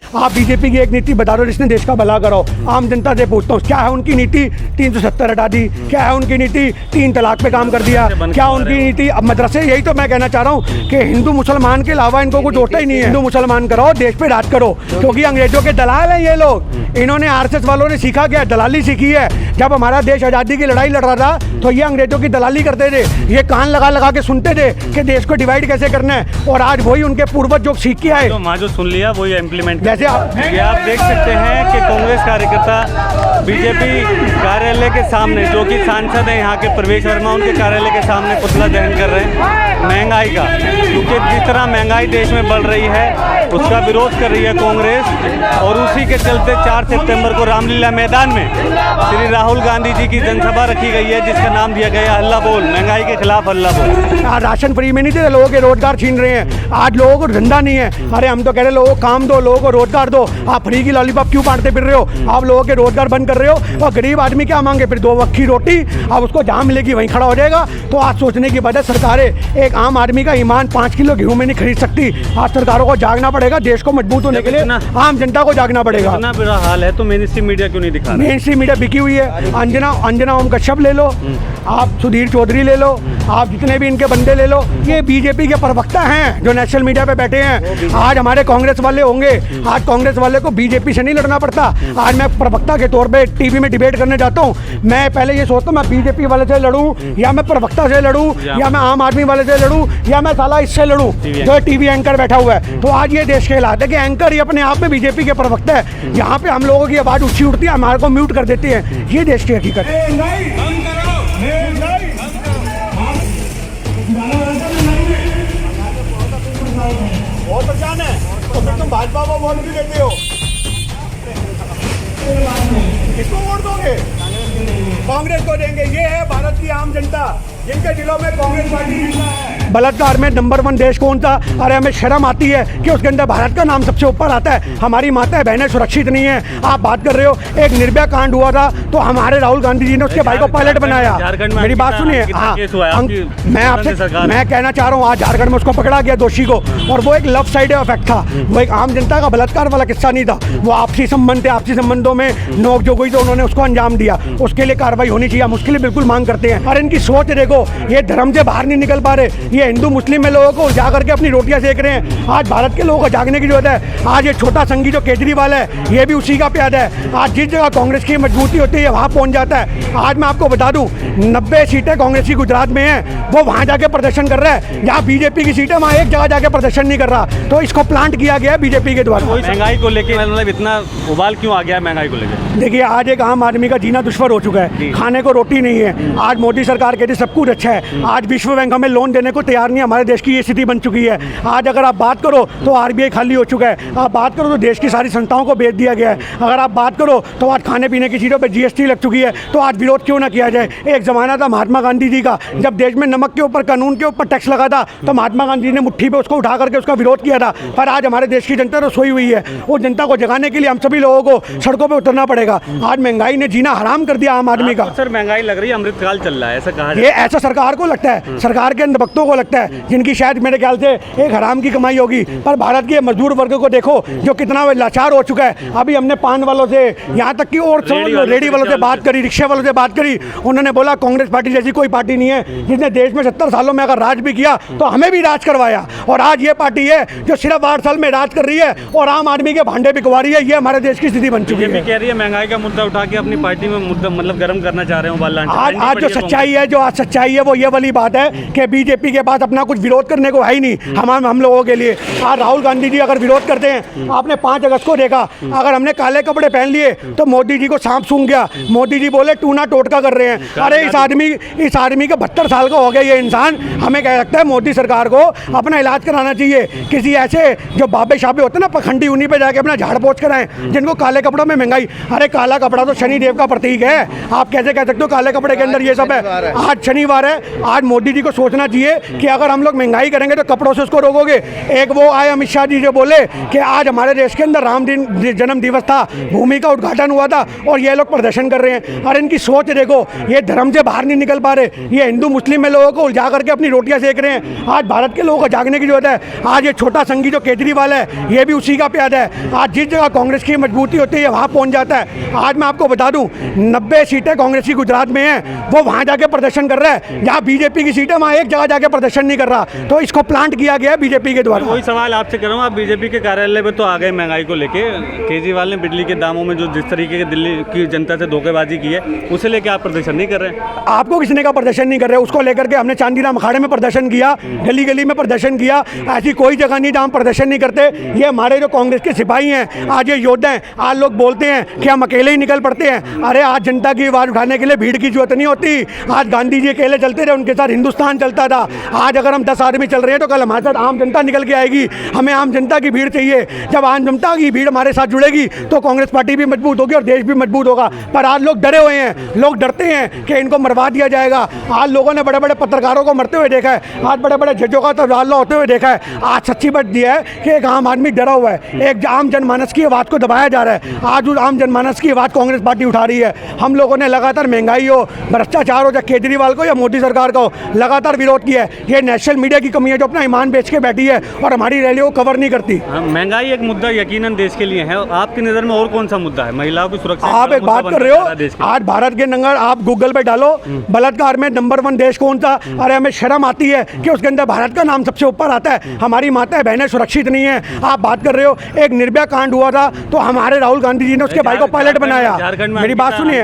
आप बीजेपी की एक नीति बता दो जिसने देश का भला करो। आम जनता से पूछता हूँ, क्या है उनकी नीति? 370 हटा दी। क्या है उनकी नीति? 3 तलाक पे काम कर दिया। क्या उनकी नीति? अब मदरसे, यही तो मैं कहना चाह रहा हूँ कि हिंदू मुसलमान के अलावा इनको कुछ होता ही नहीं है। हिंदू मुसलमान करो, देश पे राज करो, क्योंकि अंग्रेजों के दलाल हैं ये लोग। इन्होंने आरएसएस वालों ने सीखा क्या? दलाली सीखी है। जब हमारा देश आज़ादी की लड़ाई लड़ रहा था तो ये अंग्रेजों की दलाली करते थे, ये कान लगा लगा के सुनते थे कि देश को डिवाइड कैसे करना है, और आज वही उनके पूर्वज जो सीख के आए, तो जो सुन लिया वही इम्प्लीमेंट। जैसे आप देख सकते हैं कि कांग्रेस कार्यकर्ता बीजेपी कार्यालय के सामने, जो कि सांसद है यहाँ के प्रवेश वर्मा, उनके कार्यालय के सामने पुतला दहन कर रहे हैं महंगाई का, क्योंकि जिस तरह महंगाई देश में बढ़ रही है उसका विरोध कर रही है कांग्रेस। और उसी के चलते 4 सितंबर को रामलीला मैदान में श्री राहुल गांधी जी की जनसभा रखी गई है, जिसका नाम दिया गया हल्ला बोल, महंगाई के खिलाफ हल्ला बोल। राशन फ्री में नहीं थे, लोगों के रोजगार छीन रहे हैं। आज लोगों को धंधा नहीं है, अरे हम तो कह रहे लोगों को काम दो, लोगों को रोजगार दो। आप फ्री की लॉलीपॉप क्यों बांटते फिर रहे हो? आप लोगों के रोजगार बंद कर रहे हो। और गरीब आदमी क्या मांगे? फिर 2 वक्त की रोटी, अब उसको जहाँ मिलेगी वहीं खड़ा हो जाएगा। तो आज सोचने की वजह सरकारें, एक आम आदमी का ईमान 5 किलो गेहूं में नहीं खरीद सकती। आज सरकारों को जागना पड़ेगा, देश को मजबूत होने के लिए आम जनता को जागना पड़ेगा। इतना बुरा हाल है तो मेन स्ट्रीम मीडिया क्यों नहीं दिखा? मेन स्ट्रीम मीडिया बिकी हुई है। अंजना ओम कश्यप ले लो, आप सुधीर चौधरी ले लो, आप जितने भी इनके बंदे ले लो, ये बीजेपी के प्रवक्ता हैं जो नेशनल मीडिया पे बैठे हैं। आज हमारे कांग्रेस वाले होंगे, आज कांग्रेस वाले को बीजेपी से नहीं लड़ना पड़ता। आज मैं प्रवक्ता के तौर पे टीवी में डिबेट करने जाता हूँ, मैं पहले ये सोचता हूँ मैं बीजेपी वाले से लड़ूं, या मैं प्रवक्ता से लड़ूं, या मैं आम आदमी वाले से लड़ूं, या मैं साला इससे लड़ूं जो टीवी एंकर बैठा हुआ है। तो आज ये देश के हालात है कि एंकर ही अपने आप में बीजेपी के प्रवक्ता है। यहाँ पे हम लोगों की आवाज़ ऊँची उठती है, हमारे को म्यूट कर देती है। ये देश की हकीकत है। बहुत परेशान है तो फिर तुम भाजपा को वोट भी देते हो। किसको वोट दोगे? कांग्रेस को देंगे। ये है भारत की आम जनता, जिनके दिलों में कांग्रेस पार्टी जिंदा है। बलात्कार में नंबर 1 देश कौन सा? अरे हमें शर्म आती है कि उसके अंदर भारत का नाम सबसे ऊपर आता है। हमारी माताएं बहनें सुरक्षित नहीं है। आप बात कर रहे हो, एक निर्भया कांड हुआ था तो हमारे राहुल गांधी जी ने उसके भाई को पायलट बनाया। मेरी बात सुनिए, मैं कहना चाह रहा हूँ, आज झारखंड में उसको पकड़ा गया दोषी को, और वो एक लव साइड इफेक्ट था, वो एक आम जनता का बलात्कार वाला किस्सा नहीं था। वो आपसी संबंध थे, आपसी संबंधों में नोक जो हुई तो उन्होंने उसको अंजाम दिया, उसके लिए कार्रवाई होनी चाहिए। हम उसके लिए बिल्कुल मांग करते हैं। और इनकी सोच देखो, ये धर्म से बाहर नहीं निकल पा रहे, ये हिंदू मुस्लिम में लोगों को जा करके अपनी रोटियां सेक रहे हैं। आज भारत के लोगों को जागने की जरूरत है। आज ये छोटा संघी जो केजरीवाल है, ये भी उसी का प्यादा है। आज जिस जगह कांग्रेस की मजबूती होती है वहां पहुंच जाता है। आज मैं आपको बता दूं, 90 सीटें कांग्रेस की गुजरात में है, वो वहां जाके प्रदर्शन कर रहा है। जहाँ बीजेपी की सीटें वहां एक जगह जाके प्रदर्शन नहीं कर रहा। तो इसको प्लांट किया गया है बीजेपी के द्वारा। महंगाई को लेकर मतलब इतना उबाल क्यों आ गया महंगाई को लेकर? देखिए, आज एक आम आदमी का जीना दुश्वार हो चुका है, खाने को रोटी नहीं है। आज मोदी सरकार कहती सब कुछ अच्छा है, आज विश्व बैंक हमें लोन देने को तैयार नहीं है। हमारे देश की ये स्थिति बन चुकी है। आज अगर आप बात करो तो आरबीआई खाली हो चुका है, आप बात करो तो देश की सारी संस्थाओं को बेच दिया गया है। अगर आप बात करो तो आज खाने पीने की चीज़ों पर जीएसटी लग चुकी है। तो आज विरोध क्यों ना किया जाए? एक ज़माना था महात्मा गांधी जी का, जब देश में नमक के ऊपर, कानून के ऊपर टैक्स लगा था तो महात्मा गांधी जी ने मुट्ठी पे उसको उठा करके उसका विरोध किया था। पर आज हमारे देश की जनता तो सोई हुई है। वो जनता को जगाने के लिए हम सभी लोगों को सड़कों पर उतरना पड़ेगा। आज महंगाई ने जीना हराम कर दिया आम आदमी का। सर, महंगाई लग रही है अमृतकाल चल रहा है, ऐसा कहा ये ऐसा सरकार को लगता है, सरकार के अंधभक्तों को लगता है, जिनकी शायद मेरे ख्याल से एक हराम की कमाई होगी। पर भारत के मजदूर वर्ग को देखो जो कितना लाचार हो चुका है। अभी हमने पान वालों से, यहाँ तक कि और रेडी वालों से बात करी, रिक्शे वालों से बात करी, उन्होंने बोला कांग्रेस पार्टी जैसी कोई पार्टी नहीं है जिसने देश में 70 सालों में अगर राज भी किया तो हमें भी राज करवाया। और आज ये पार्टी है जो सिर्फ 8 साल में राज कर रही है और आम आदमी के भांडे बिकवा रही है। ये हमारे देश की स्थिति बन चुकी है। कह रही है महंगाई का मुद्दा उठा के अपनी पार्टी में मुद्दा मतलब गर्म करना चाह रहे हो। आज जो सच्चाई है, जो आज सच्चाई है वो ये वाली बात है कि बीजेपी के पास अपना कुछ विरोध करने को है ही नहीं हम लोगों के लिए। आज राहुल गांधी जी अगर विरोध करते हैं, आपने 5 अगस्त को देखा, अगर हमने काले कपड़े पहन लिए तो मोदी जी को सांप सूंघ गया। मोदी जी बोले टूना टोटका कर रहे हैं। अरे इस आदमी का 72 साल का हो गया ये इंसान। हमें कह सकता है मोदी सरकार को अपना इलाज कराना चाहिए। किसी ऐसे जो बाबे शाबे होते हैं ना पखंडी, उन्हीं पे जाके अपना झाड़ पोछ कराएं जिनको काले कपड़ों में महंगाई। अरे काला कपड़ा तो शनि देव का प्रतीक है, आप कैसे कह सकते हो काले कपड़े के अंदर ये सब है? आज शनिवार है, आज मोदी जी को सोचना चाहिए कि अगर हम लोग महंगाई करेंगे तो कपड़ों से उसको रोकोगे। एक वो आए अमित शाह जी जो बोले कि आज हमारे देश के अंदर राम दिन जन्म दिवस था, भूमि का उद्घाटन हुआ था और ये लोग प्रदर्शन कर रहे हैं। और इनकी सोच देखो, ये धर्म से बाहर नहीं निकल पा रहे, ये हिंदू मुस्लिम में लोगों को उलझा करके अपनी रोटियां सेक रहे हैं। आज भारत के लोगों को जागने की जरूरत है। आज ये छोटा संघी जो केजरीवाल है ये भी उसी का प्यादा है। आज जिस जगह कांग्रेस की मजबूती होती है वहाँ पहुँच जाता है। आज मैं आपको बता दूं 90 सीटें कांग्रेस की गुजरात में हैं, वो वहाँ जाके प्रदर्शन कर रहा है। जहाँ बीजेपी की सीटें वहाँ एक जगह जाके प्रदर्शन नहीं कर रहा, तो इसको प्लांट किया गया है बीजेपी के द्वारा। वही सवाल आपसे कर रहा हूँ, आप बीजेपी के कार्यालय में तो आ गए महंगाई को लेके, केजरीवाल ने बिजली के दामों में जो जिस तरीके के दिल्ली की जनता से धोखेबाजी की है उसे लेके आप प्रदर्शन नहीं कर रहे हैं। आपको किसने का प्रदर्शन नहीं कर रहे, उसको लेकर के हमने चांदीराम अखाड़े में प्रदर्शन किया, गली गली में प्रदर्शन किया। ऐसी कोई जगह नहीं जहाँ हम प्रदर्शन नहीं करते। ये हमारे जो कांग्रेस के सिपाही हैं, आज ये योद्धा हैं। आज लोग बोलते हैं कि हम अकेले ही निकल पड़ते हैं। अरे आज जनता की आवाज़ उठाने के लिए भीड़ की जरूरत नहीं होती। आज गांधी जी अकेले चलते रहे, उनके साथ हिंदुस्तान चलता था। आज अगर हम 10 आदमी चल रहे हैं तो कल हमारे साथ आम जनता निकल के आएगी। हमें आम जनता की भीड़ चाहिए। जब आम जनता की भीड़ हमारे साथ जुड़ेगी तो कांग्रेस पार्टी भी मजबूत होगी और देश भी मजबूत होगा। पर आज लोग डरे हुए हैं, लोग डरते हैं कि इनको मरवा दिया जाएगा। आज लोगों ने बड़े बड़े पत्रकारों को मरते हुए देखा है, आज बड़े बड़े जजों का तबादला होते हुए देखा है। आज सच्ची बात यह है कि एक आम आदमी डरा हुआ है, एक आम जनमानस की आवाज़ को दबाया जा रहा है। आज उस आम जनमानस की आवाज़ कांग्रेस पार्टी उठा रही है। हम लोगों ने लगातार महंगाई हो, भ्रष्टाचार हो, चाहे केजरीवाल को या मोदी सरकार का हो, लगातार विरोध किया है। ये नेशनल मीडिया की कमी है जो अपना ईमान बेच के बैठी है और हमारी रैलियों को कवर नहीं करती। महंगाई एक मुद्दा यकीनन देश के लिए है। आपकी नज़र में और कौन सा मुद्दा है? महिलाओं की सुरक्षा आप एक बात कर रहे हो, आज भारत के नंबर आप गूगल पे डालो, बलात्कार में नंबर 1 देश कौन सा? अरे हमें शर्म आती है कि उसके अंदर भारत का नाम सबसे ऊपर आता है। हमारी माताएं बहनें सुरक्षित नहीं है। आप बात कर रहे हो, एक निर्भया कांड हुआ था तो हमारे राहुल गांधी जी ने उसके भाई को पायलट बनाया। मेरी बात सुनिए,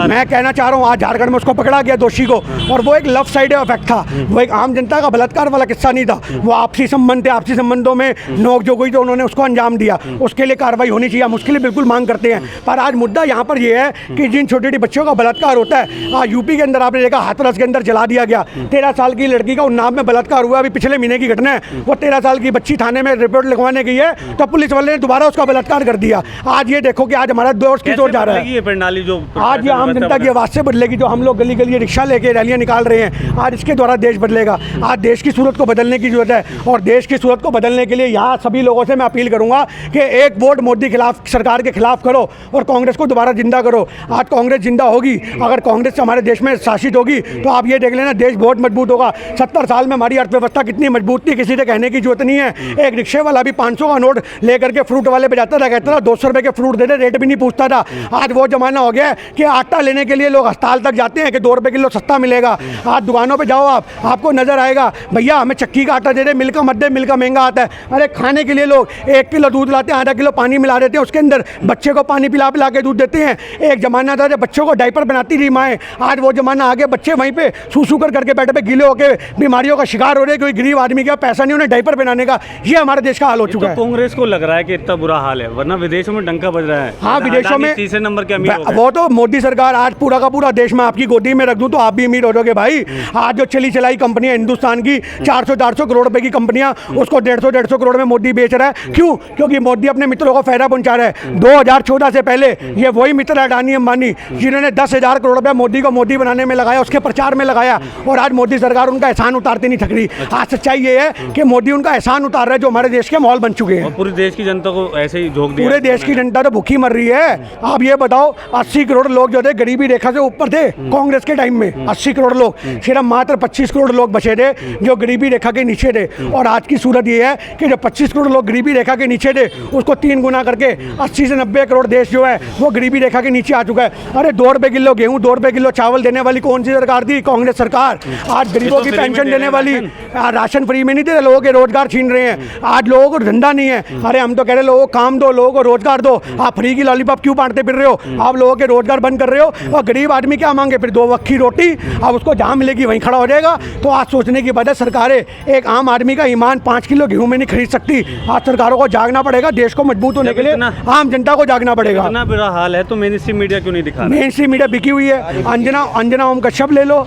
मैं कहना चाह रहा हूँ, आज झारखंड में उसको पकड़ा गया दोषी को, और वो एक लव साइड इफेक्ट था। वो एक आम जनता का बलात्कार वाला किस्सा नहीं था। वो आपसी संबंध थे, आपसी संबंधों में नोक जो हुई तो उन्होंने उसको अंजाम दिया। उसके लिए कार्रवाई होनी चाहिए, हम उसके लिए बिल्कुल मांग करते हैं। पर आज मुद्दा यहाँ पर ये है कि जिन छोटी छोटी बच्चों का बलात्कार होता है, आज यूपी के अंदर आपने देखा हाथरस के अंदर जला दिया गया। 13 साल की लड़की का उन्नाव में बलात्कार हुआ, अभी पिछले महीने की घटना है। वो 13 साल की बच्ची थाने में रिपोर्ट लिखवाने गई है तो पुलिस वाले ने दोबारा उसका बलात्कार कर दिया। आज ये देखो कि आज हमारा दोस्त किस ओर जा रहा है। ये प्रणाली जो आज ये आम जनता की आवाज़ से बदलेगी। जो हम लोग गली गली रिक्शा लेके रैलियाँ निकाल रहे हैं, आज इसके द्वारा देश बदलेगा। आज देश की सूरत को बदलने की जरूरत है, और देश की सूरत को बदलने के लिए यहाँ सभी लोगों से मैं अपील करूँगा कि एक वोट मोदी खिलाफ सरकार के खिलाफ करो और कांग्रेस को दोबारा जिंदा करो। आज कांग्रेस जिंदा होगी, अगर कांग्रेस हमारे देश में शासित होगी तो आप ये देख लेना देश बहुत मजबूत होगा। 70 साल में हमारी अर्थव्यवस्था कितनी मजबूत थी, किसी से कहने की जरूरत नहीं है। एक रिक्शे वाला भी 500 का नोट लेकर के फ्रूट वाले पे जाता था, कहता था 200 रुपये के फ्रूट दे दे, रेट भी नहीं पूछता था। आज वो जमाना हो गया है कि आटा लेने के लिए लोग अस्पताल तक जाते हैं कि 2 रुपये किलो सस्ता मिलेगा। आज दुकानों पे जाओ आपको नजर आएगा, भैया हमें चक्की का आटा दे दे, मिल का मत दे, मिल का महंगा आता है। अरे खाने के लिए लोग 1 किलो दूध लाते हैं, आधा किलो पानी मिला देते हैं उसके अंदर, बच्चे को पानी पिला पिला के दूध देते हैं। एक जमाना था जब बच्चों को डायपर बनाती थी माएँ, आज वो जमाना आ गया बच्चे वहीं पे सूसू करके बैठे पे गीले होकर बीमारियों का शिकार हो रहे हैं। कोई गरीब आदमी का पैसा नहीं उन्हें डायपर बनाने का। ये हमारे देश का हाल हो चुका है। कांग्रेस को लग रहा है कि इतना बुरा हाल है, वरना विदेशों में डंका बज रहा है। हाँ, विदेशों में तीसरे नंबर के अमीर हो गए। वो तो मोदी सरकार, आज पूरा का पूरा देश में आपकी गोदी में रख दूं तो आप भी अमीर हो जाओगे भाई। आज जो चली चलाई कंपनियां हिंदुस्तान की 400-400 करोड़ रुपए की कंपनियां, उसको 150-150 करोड़ में मोदी बेच रहा है। क्यों? क्योंकि मोदी अपने मित्रों को फायदा पहुंचा रहा है। 2014 से पहले ये वही मित्र है अडानी अंबानी जिन्होंने 10,000 करोड़ रुपया मोदी को मोदी बनाने में लगाया, उसके प्रचार में लगाया, और आज मोदी सरकार उनका एहसान उतारते नहीं थक रही। आज सच्चाई ये है कि मोदी उनका एहसान उतार रहा है जो हमारे देश के माहौल बन चुके हैं। पूरे देश की जनता को ऐसे ही झोंक दिया। पूरे देश की जनता तो भूखी मर रही है। आप ये बताओ 80 करोड़ लोग जो थे गरीबी रेखा से ऊपर थे कांग्रेस के टाइम में, 80 करोड़ लोग, सिर्फ मात्र 25 करोड़ लोग बचे थे जो गरीबी रेखा के नीचे थे। और आज की सूरत ये है कि जो 25 करोड़ लोग गरीबी रेखा के नीचे थे उसको 3 गुना करके 80 से 90 करोड़ देश जो है वो गरीबी रेखा के नीचे आ चुका है। अरे 2 रुपये किलो गेहूँ, 2 रुपये किलो चावल देने वाली कौन सी सरकार थी? कांग्रेस सरकार। आज गरीबों की पेंशन देने वाली, राशन फ्री में नहीं दे रहे, लोगों के रोजगार छीन रहे हैं। आज लोगों को धंधा नहीं है। अरे हम तो कह रहे लोगों को काम दो, लोगों को रोजगार दो। आप फ्री की लॉलीपॉप क्यों बांटते फिर रहे हो? आप लोगों के रोजगार बंद कर रहे हो। और गरीब आदमी क्या मांगे फिर? 2 वक्त की रोटी, अब उसको जहाँ मिलेगी वहीं खड़ा हो जाएगा। तो आज सोचने की बात है, सरकारें एक आम आदमी का ईमान 5 किलो गेहूं में नहीं खरीद सकती। आज सरकारों को जागना पड़ेगा, देश को मजबूत होने के लिए आम जनता को जागना पड़ेगा। इतना बुरा हाल है तो मेन स्ट्रीम मीडिया क्यों नहीं दिखा? मेन स्ट्रीम मीडिया बिकी हुई है। अंजना ओम कश्यप ले लो,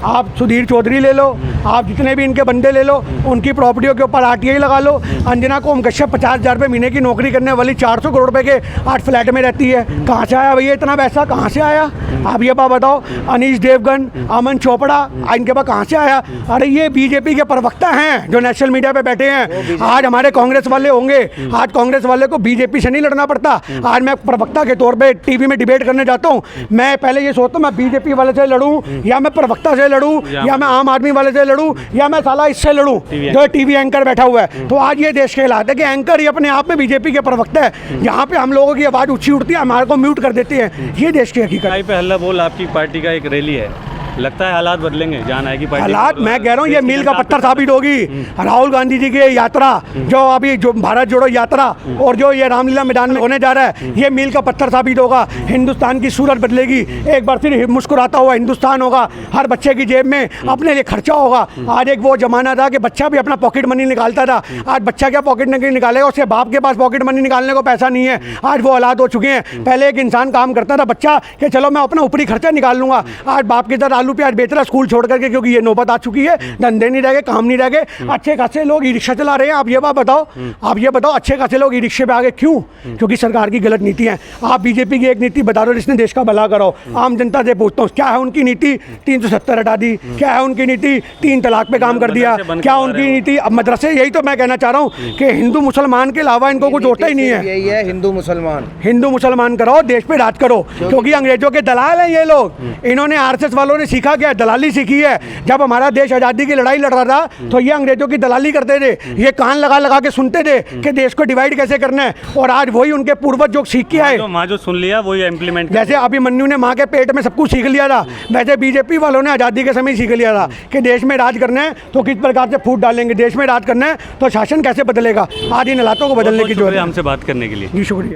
आप सुधीर चौधरी ले लो, आप जितने भी इनके बंदे ले लो, उनकी प्रॉपर्टियों के ऊपर RTI लगा लो। अंजना कोम कश्यप 50,000 रुपये महीने की नौकरी करने वाली 400 करोड़ रुपए के 8 फ्लैट में रहती है। कहाँ से आया भैया इतना पैसा, कहाँ से आया? आप ये बात बताओ। अनीश देवगन, अमन चोपड़ा, इनके पास कहाँ से आया? अरे ये बीजेपी के प्रवक्ता हैं जो नेशनल मीडिया पे बैठे हैं। आज हमारे कांग्रेस वाले होंगे, आज कांग्रेस वाले को बीजेपी से नहीं लड़ना पड़ता। आज मैं प्रवक्ता के तौर पे टीवी में डिबेट करने जाता हूँ, मैं पहले ये सोचता हूँ मैं बीजेपी वाले से लड़ूं या मैं प्रवक्ता से लड़ूं या मैं आम आदमी वाले से लड़ूं या मैं साला इससे लड़ूं जो टीवी एंकर बैठा हुआ है। तो आज ये देश के हालात है कि एंकर ही अपने आप में बीजेपी के प्रवक्ता है। जहाँ पे हम लोगों की आवाज़ ऊँची उठती है हमारे को म्यूट कर देते हैं। ये देश की हकीकत है। पे हल्ला बोल आपकी पार्टी का एक रैली है, लगता है हालात बदलेंगे, जान आएगी पार्टी। हालात मैं कह रहा हूँ ये मील का पत्थर साबित होगी। राहुल गांधी जी की यात्रा जो अभी जो भारत जोड़ो यात्रा और जो ये रामलीला मैदान में होने जा रहा है, ये मील का पत्थर साबित होगा। हिंदुस्तान की सूरत बदलेगी, एक बार फिर मुस्कुराता हुआ हिंदुस्तान होगा। हर बच्चे की जेब में अपने लिए खर्चा होगा। आज एक वो जमाना था कि बच्चा भी अपना पॉकेट मनी निकालता था, आज बच्चा क्या पॉकेट मनी निकालेगा? उसके बाप के पास पॉकेट मनी निकालने को पैसा नहीं है। आज वो हालात हो चुके हैं। पहले एक इंसान काम करता था बच्चा कि चलो मैं अपना ऊपरी खर्चा निकाल लूंगा, आज बाप के साथ आलू प्याज बेच रहा स्कूल छोड़ करके, क्योंकि ये नौबत आ चुकी है। धंधे नहीं रह गए, काम नहीं रह गए। अच्छे खासे लोग ई रिक्शा चला रहे हैं। आप ये बात बताओ, आप ये बताओ अच्छे खासे लोग ई रिक्शे पे आ गए क्यों? क्योंकि सरकार की गलत नीति है। आप बीजेपी की एक नीति बता दो जिसने देश का भला करो। आम जनता से पूछता हूँ क्या है उनकी नीति? 370 हटा दी। क्या है उनकी नीति? 3 तलाक पे काम कर दिया। क्या उनकी नीति? अब मदरसे, यही तो मैं कहना चाह रहा हूँ कि हिंदू मुसलमान के अलावा इनको कुछ होता ही नहीं है। यही है हिंदू मुसलमान। हिंदू मुसलमान करो, देश पे राज करो, क्योंकि अंग्रेजों के दलाल हैं ये लोग। इन्होंने RSS वालों ने सीखा क्या? दलाली सीखी है। जब हमारा देश आज़ादी की लड़ाई लड़ रहा था तो ये अंग्रेजों की दलाली करते थे। ये कान लगा लगा के सुनते थे कि देश को डिवाइड कैसे करना है, और आज वही उनके पूर्वज जो सीख के आए। माँ जो सुन लिया वही इम्प्लीमेंट। जैसे अभिमन्यु ने माँ के पेट में सब कुछ सीख लिया था, वैसे बीजेपी वालों ने आज़ादी के समय सीख लिया था कि देश में राज करना है तो किस प्रकार से फूट डालेंगे, देश में राज करना है तो शासन कैसे बदलेगा। आज इन हालातों को बदलने की जरूरत है। हमसे बात करने के लिए जी शुक्रिया।